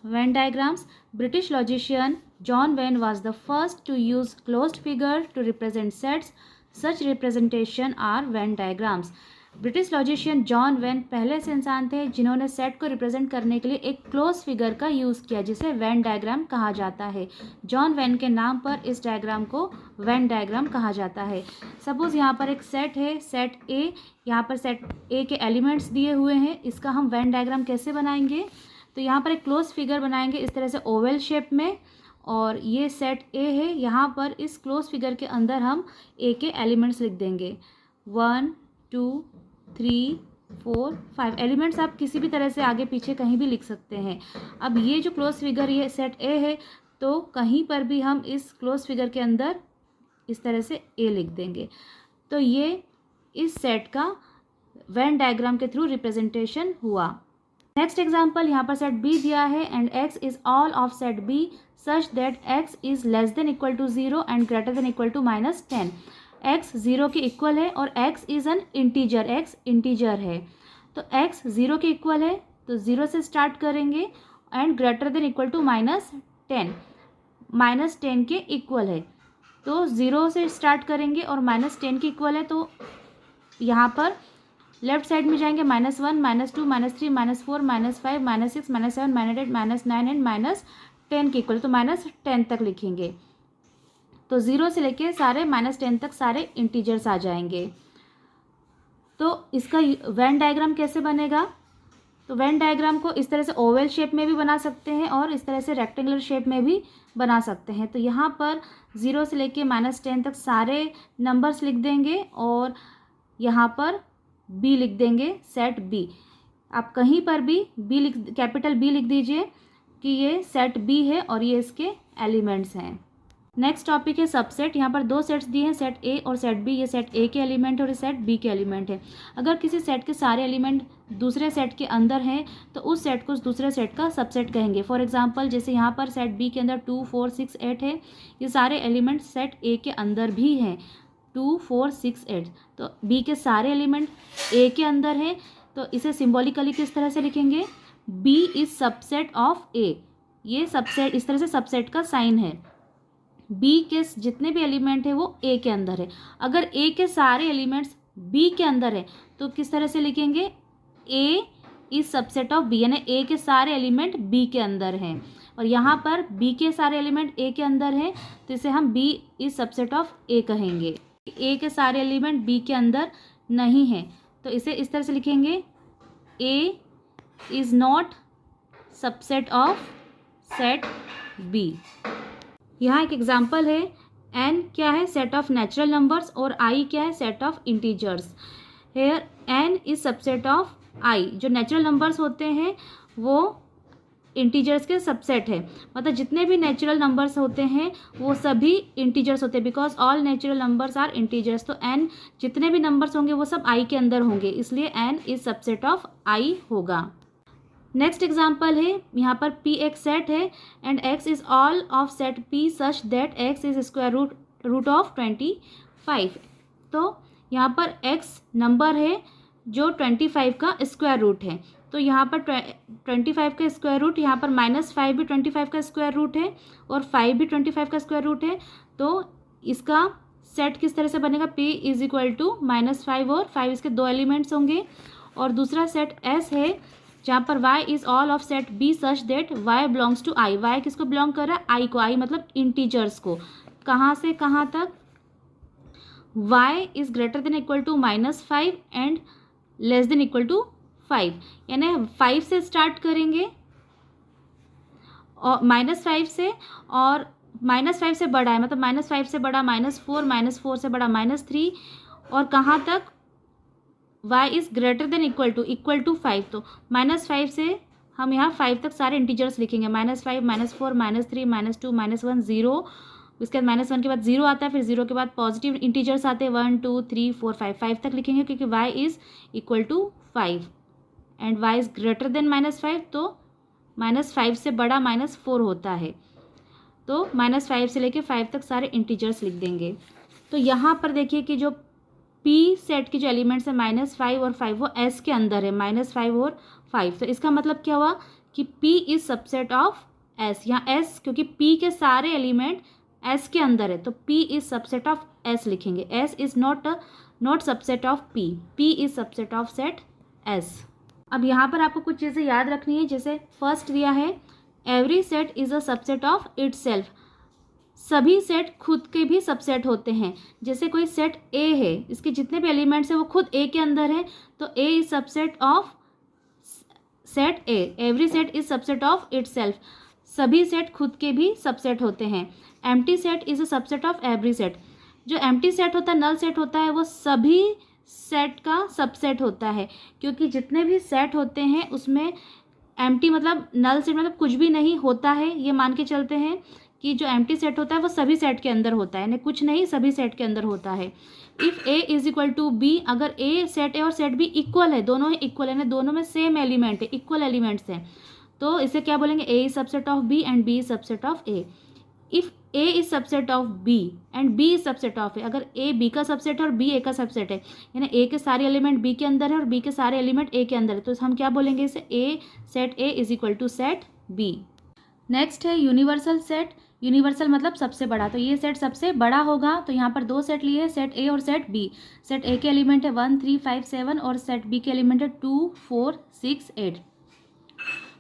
Venn diagrams. British logician John Venn was the first to use closed figure to represent sets. Such representation are Venn diagrams. British logician John when पहले से इंसान थे जिन्होंने set को represent करने के लिए एक क्लोज फिगर का यूज़ किया जिसे वेन डायग्राम कहा जाता है। जॉन वेन के नाम पर इस डायग्राम को वेन डायग्राम कहा जाता है। सपोज यहाँ पर एक सेट है, सेट ए, यहाँ पर सेट ए के एलिमेंट्स दिए हुए हैं। इसका हम वेन डायग्राम कैसे बनाएंगे? तो यहाँ पर एक क्लोज फिगर बनाएंगे इस तरह से ओवल शेप में, और ये सेट ए है। यहाँ पर इस क्लोज फिगर के अंदर हम ए के एलिमेंट्स लिख देंगे। 1 2 3 4 5 एलिमेंट्स आप किसी भी तरह से आगे पीछे कहीं भी लिख सकते हैं। अब ये जो क्लोज फिगर ये सेट ए है, तो कहीं पर भी हम इस क्लोज फिगर के अंदर इस तरह से ए लिख देंगे। तो ये इस सेट का वेन डायग्राम के थ्रू रिप्रेजेंटेशन हुआ। नेक्स्ट एग्जाम्पल, यहाँ पर सेट बी दिया है and x is all of set B such that x is less than equal to 0 and greater than equal to -10। x 0 के इक्वल है और x is an integer, x integer है। तो x 0 के इक्वल है तो 0 से स्टार्ट करेंगे and greater than equal to -10, -10 के इक्वल है तो 0 से स्टार्ट करेंगे और -10 के इक्वल है तो यहाँ पर लेफ्ट साइड में जाएंगे -1 -2 -3 -4 -5 -6 -7 -8 -9 एंड -10 के इक्वल, तो -10 तक लिखेंगे। तो 0 से लेके सारे -10 तक सारे इंटीजर्स आ जाएंगे। तो इसका वेन डायग्राम कैसे बनेगा? तो वेन डायग्राम को इस तरह से ओवल शेप में भी बना सकते हैं और इस तरह से रेक्टेंगुलर शेप में भी बना सकते हैं। तो यहाँ पर 0 से लेके -10 तक सारे नंबर्स लिख देंगे और यहाँ पर बी लिख देंगे, सेट बी। आप कहीं पर भी कैपिटल बी लिख दीजिए कि ये सेट बी है और ये इसके एलिमेंट्स हैं। नेक्स्ट टॉपिक है सबसेट। यहाँ पर 2 सेट्स दिए हैं, सेट ए और सेट बी। ये सेट ए के एलिमेंट है और ये सेट बी के एलिमेंट है। अगर किसी सेट के सारे एलिमेंट दूसरे सेट के अंदर हैं तो उस सेट को दूसरे सेट का सबसेट कहेंगे। फॉर एग्जांपल जैसे यहाँ पर सेट बी के अंदर 2 4 6 8 है, ये सारे एलिमेंट सेट ए के अंदर भी हैं, 2 4 6 8। तो बी के सारे एलिमेंट ए के अंदर हैं, तो इसे सिम्बॉलिकली किस तरह से लिखेंगे? बी इज सबसेट ऑफ ए। ये सबसेट इस तरह से सबसेट का साइन है। बी के जितने भी एलिमेंट है वो ए के अंदर है। अगर ए के सारे एलिमेंट्स बी के अंदर है तो किस तरह से लिखेंगे? A is subset of B, यानी ए के सारे एलिमेंट बी के अंदर हैं। और यहाँ पर बी के सारे एलिमेंट ए के अंदर हैं तो इसे हम बी इज सबसेट ऑफ ए कहेंगे। ए के सारे एलिमेंट बी के अंदर नहीं है तो इसे इस तरह से लिखेंगे, A is not subset of set B. यहाँ एक एग्जाम्पल है, n क्या है? सेट ऑफ नेचुरल नंबर्स और i क्या है? Set of integers. Here n is subset of i। जो नेचुरल नंबर्स होते हैं वो इंटीजर्स के सबसेट है, मतलब जितने भी नेचुरल नंबर्स होते हैं वो सभी इंटीजर्स होते हैं, because all natural numbers are integers. तो n जितने भी नंबर्स होंगे वो सब i के अंदर होंगे, इसलिए n is subset of i होगा। नेक्स्ट एग्जाम्पल है, यहाँ पर P एक सेट है and X is all of set P such that X is square root of 25। तो यहाँ पर X नंबर है जो 25 का स्क्वायर रूट है। तो यहाँ पर 25 का स्क्वायर रूट, यहाँ पर -5 भी 25 का स्क्वायर रूट है और 5 भी 25 का स्क्वायर रूट है। तो इसका सेट किस तरह से बनेगा? P इज इक्वल टू -5 और 5 इसके 2 एलिमेंट्स होंगे। और दूसरा सेट S है जहाँ पर y is all of set B such that y belongs to i। y किसको बिलोंग कर रहा है? i को। i मतलब इंटीजर्स को। कहाँ से कहाँ तक? y is greater than equal to -5 and less than equal to 5, यानी 5 से स्टार्ट करेंगे और -5 से, और -5 से बड़ा है मतलब -5 से बड़ा -4 से बड़ा -3, और कहाँ तक? y is greater than equal to 5। तो -5 से हम यहाँ 5 तक सारे इंटीजर्स लिखेंगे, -5 -4 -3 -2 -1 0। उसके बाद -1 के बाद 0 आता है, फिर 0 के बाद पॉजिटिव इंटीजर्स आते हैं 1 2 3 4 5 5 तक लिखेंगे क्योंकि y is equal to 5 and y is greater than -5। तो -5 से बड़ा -4 होता है, तो -5 से लेके 5 तक सारे इंटीजर्स लिख देंगे। तो यहाँ पर देखिए कि जो P सेट के जो एलिमेंट्स है -5 और 5 वो S के अंदर है, -5 और 5। तो इसका मतलब क्या हुआ कि P is subset of S। यहाँ S क्योंकि P के सारे एलिमेंट S के अंदर है तो P is subset of S लिखेंगे। S is not subset of P। P is subset of set S। अब यहाँ पर आपको कुछ चीज़ें याद रखनी है। जैसे फर्स्ट दिया है every set is a subset of itself. सभी सेट खुद के भी सबसेट होते हैं। जैसे कोई सेट A है, इसके जितने भी एलिमेंट्स हैं वो खुद A के अंदर है तो A is subset of set A। Every set is subset of itself. सभी सेट खुद के भी सबसेट होते हैं। Empty set is a subset of every set. जो एम्प्टी सेट होता है, नल सेट होता है, वो सभी सेट का सबसेट होता है क्योंकि जितने भी सेट होते हैं उसमें एम्प्टी मतलब नल सेट मतलब कुछ भी नहीं होता है। ये मान के चलते हैं कि जो एम्प्टी सेट होता है वो सभी सेट के अंदर होता है, यानी कुछ नहीं सभी सेट के अंदर होता है। If A is equal to B, अगर A सेट A और सेट B इक्वल है, दोनों इक्वल है ना, दोनों में सेम एलिमेंट है, इक्वल एलिमेंट्स हैं, तो इसे क्या बोलेंगे? A is subset of B and B is subset of A। If A is subset of B and B is subset of A, अगर A B का सबसेट है और B A का सबसेट है, यानी A के सारे एलिमेंट B के अंदर है और B के सारे एलिमेंट A के अंदर है, तो हम क्या बोलेंगे इसे? A set A is equal to set B। Next है यूनिवर्सल सेट। यूनिवर्सल मतलब सबसे बड़ा, तो ये सेट सबसे बड़ा होगा। तो यहाँ पर दो सेट लिए, सेट A और सेट B। सेट A के एलिमेंट है 1 3 5 7 और सेट B के एलिमेंट है 2 4 6 8।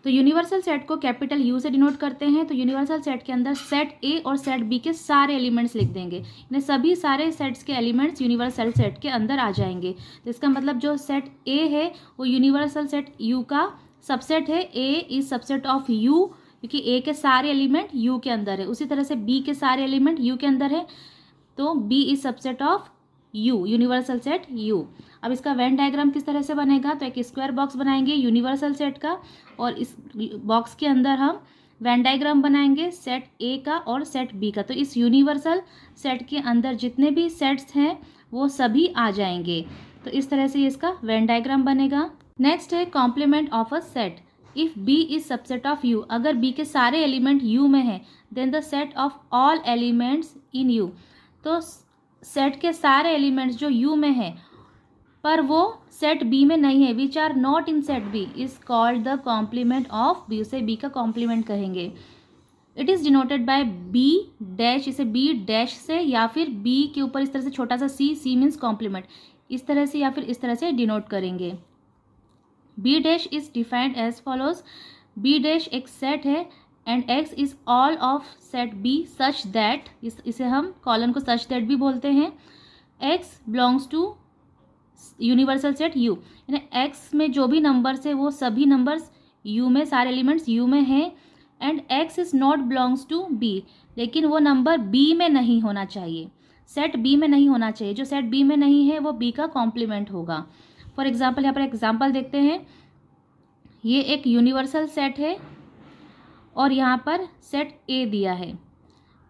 तो यूनिवर्सल सेट को कैपिटल U से डिनोट करते हैं। तो यूनिवर्सल सेट के अंदर सेट A और सेट B के सारे एलिमेंट्स लिख देंगे, यानी सभी सारे सेट्स के एलिमेंट्स यूनिवर्सल सेट के अंदर आ जाएंगे। तो इसका मतलब जो सेट A है वो यूनिवर्सल सेट U का सबसेट है। A is subset of U क्योंकि A के सारे एलिमेंट U के अंदर है। उसी तरह से B के सारे एलिमेंट U के अंदर है, तो B is subset of U, universal set U। अब इसका वेन डायग्राम किस तरह से बनेगा? तो एक स्क्वायर बॉक्स बनाएंगे यूनिवर्सल सेट का और इस बॉक्स के अंदर हम वेन डायग्राम बनाएंगे सेट A का और सेट B का। तो इस यूनिवर्सल सेट के अंदर जितने भी सेट्स हैं वो सभी आ जाएंगे। तो इस तरह से इसका वेन डायग्राम बनेगा। नेक्स्ट है complement of a set. If B is subset of U, अगर B के सारे एलिमेंट U में हैं, then the set of all elements in U, तो सेट के सारे एलिमेंट्स जो U में हैं पर वो सेट B में नहीं है, which are not in set B, is called the complement of B। उसे B का कॉम्प्लीमेंट कहेंगे। It is denoted by B dash, इसे B डैश से या फिर B के ऊपर इस तरह से छोटा सा C मीन्स कॉम्प्लीमेंट, इस तरह से या फिर इस तरह से डिनोट करेंगे। B dash is defined as follows. B dash एक सेट है and X is all of set B such that, इसे हम कॉलन को सच दैट भी बोलते हैं, X belongs to universal set U, यानी X में जो भी नंबर्स है वो सभी नंबर्स U में, सारे एलिमेंट्स U में हैं। And X is not belongs to B, लेकिन वो नंबर B में नहीं होना चाहिए, सेट B में नहीं होना चाहिए। जो सेट B में नहीं है वो B का कॉम्प्लीमेंट होगा। फॉर एग्जाम्पल यहाँ पर एग्जाम्पल देखते हैं। ये एक यूनिवर्सल सेट है और यहाँ पर सेट A दिया है,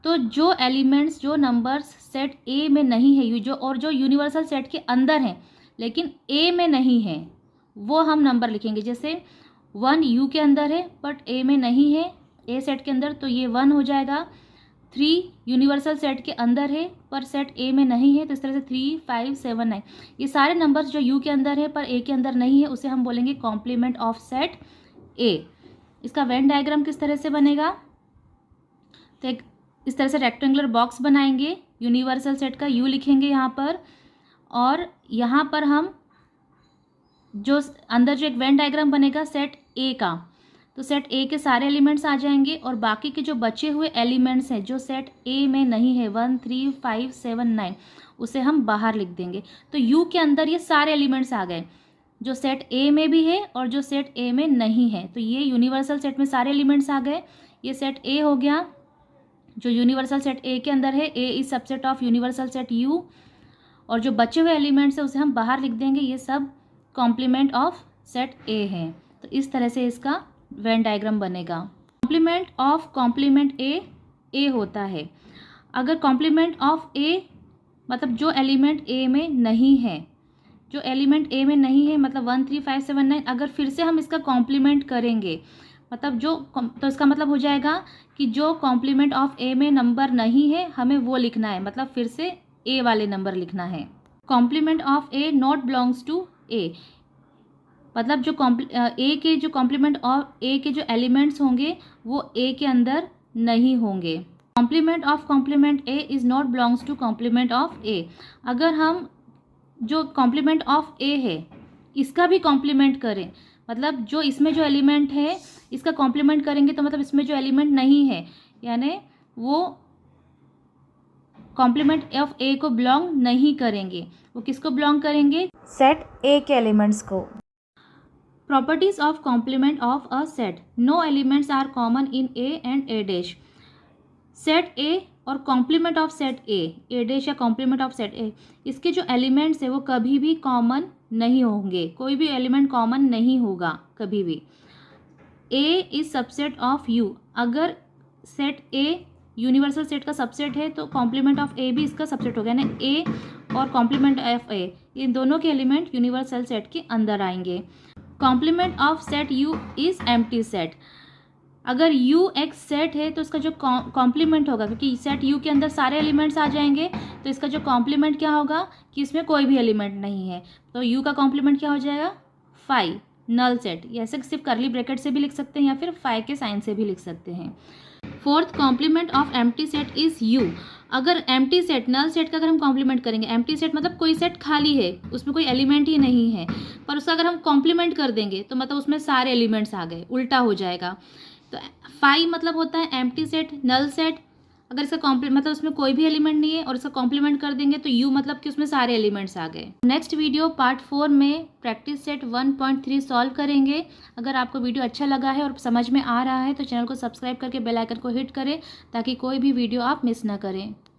तो जो एलिमेंट्स जो नंबर्स सेट A में नहीं है जो यूनिवर्सल सेट के अंदर हैं लेकिन A में नहीं है वो हम नंबर लिखेंगे। जैसे 1 U के अंदर है बट A में नहीं है, A सेट के अंदर, तो ये 1 हो जाएगा। 3 यूनिवर्सल सेट के अंदर है पर सेट A में नहीं है, तो इस तरह से 3 5 7 9 ये सारे नंबर्स जो U के अंदर है पर A के अंदर नहीं है उसे हम बोलेंगे कॉम्प्लीमेंट ऑफ सेट A। इसका वेन डायग्राम किस तरह से बनेगा? तो एक इस तरह से रेक्टेंगुलर बॉक्स बनाएंगे, यूनिवर्सल सेट का U लिखेंगे यहाँ पर, और यहाँ पर हम जो अंदर जो एक वेन डायग्राम बनेगा सेट A का, तो सेट A के सारे एलिमेंट्स आ जाएंगे और बाकी के जो बचे हुए एलिमेंट्स हैं जो सेट A में नहीं है 1 3 5 7 9 उसे हम बाहर लिख देंगे। तो U के अंदर ये सारे एलिमेंट्स आ गए जो सेट A में भी है और जो सेट A में नहीं है, तो ये यूनिवर्सल सेट में सारे एलिमेंट्स आ गए। ये सेट A हो गया जो यूनिवर्सल सेट A के अंदर है। A is subset of universal set U, और जो बचे हुए एलिमेंट्स है उसे हम बाहर लिख देंगे। ये सब कॉम्प्लीमेंट ऑफ सेट A है। तो इस तरह से इसका वेन डायग्राम बनेगा। कॉम्प्लीमेंट ऑफ कॉम्प्लीमेंट A होता है। अगर कॉम्प्लीमेंट ऑफ A मतलब जो एलिमेंट A में नहीं है, जो एलिमेंट A में नहीं है मतलब 1 3 5 7 9, अगर फिर से हम इसका कॉम्प्लीमेंट करेंगे मतलब तो इसका मतलब हो जाएगा कि जो कॉम्प्लीमेंट ऑफ A में नंबर नहीं है हमें वो लिखना है, मतलब फिर से A वाले नंबर लिखना है। Complement of A not belongs to A, मतलब जो ए के जो कॉम्प्लीमेंट ऑफ ए के जो एलिमेंट्स होंगे वो ए के अंदर नहीं होंगे। Complement A is not belongs to complement of A. अगर हम जो कॉम्प्लीमेंट ऑफ ए है इसका भी कॉम्प्लीमेंट करें, मतलब जो इसमें जो एलिमेंट है इसका कॉम्प्लीमेंट करेंगे तो मतलब इसमें जो एलिमेंट नहीं है यानी वो कॉम्प्लीमेंट ऑफ ए को बिलोंग नहीं करेंगे। वो किसको बिलोंग करेंगे? सेट ए के एलिमेंट्स को। Properties of complement of a set. No elements are common in A and A dash. Set A और complement of set A dash या कॉम्प्लीमेंट ऑफ सेट ए, इसके जो एलिमेंट्स है वो कभी भी कॉमन नहीं होंगे। कोई भी एलिमेंट कॉमन नहीं होगा कभी भी। ए इज सबसेट ऑफ यू। अगर सेट ए यूनिवर्सल सेट का सबसेट है तो कॉम्प्लीमेंट ऑफ ए भी इसका सबसेट होगा, यानी ए और कॉम्प्लीमेंट ऑफ ए इन दोनों के एलिमेंट यूनिवर्सल सेट के अंदर आएंगे। Complement of set U is empty set. अगर यू एक सेट है तो इसका जो कॉम्प्लीमेंट होगा, क्योंकि सेट यू के अंदर सारे एलिमेंट्स आ जाएंगे, तो इसका जो कॉम्प्लीमेंट क्या होगा कि इसमें कोई भी एलिमेंट नहीं है, तो यू का कॉम्प्लीमेंट क्या हो जाएगा? Phi, null set. ये ऐसे सिर्फ करली ब्रैकेट से भी लिख सकते हैं या फिर फाई के साइन से भी लिख सकते हैं। Fourth, complement of empty set is U. अगर एम्प्टी सेट, नल सेट का अगर हम कॉम्प्लीमेंट करेंगे, एम्प्टी सेट मतलब कोई सेट खाली है, उसमें कोई एलिमेंट ही नहीं है, पर उसका अगर हम कॉम्प्लीमेंट कर देंगे तो मतलब उसमें सारे एलिमेंट्स आ गए, उल्टा हो जाएगा। तो फाई मतलब होता है एम्प्टी सेट, नल सेट। अगर इसका कॉम्प्लीमेंट मतलब उसमें कोई भी एलिमेंट नहीं है और इसका कॉम्प्लीमेंट कर देंगे तो यू मतलब कि उसमें सारे एलिमेंट्स आ गए। नेक्स्ट वीडियो पार्ट 4 में प्रैक्टिस सेट 1.3 सॉल्व करेंगे। अगर आपको वीडियो अच्छा लगा है और समझ में आ रहा है तो चैनल को सब्सक्राइब करके बेल आइकन को हिट करें ताकि कोई भी वीडियो आप मिस ना करें।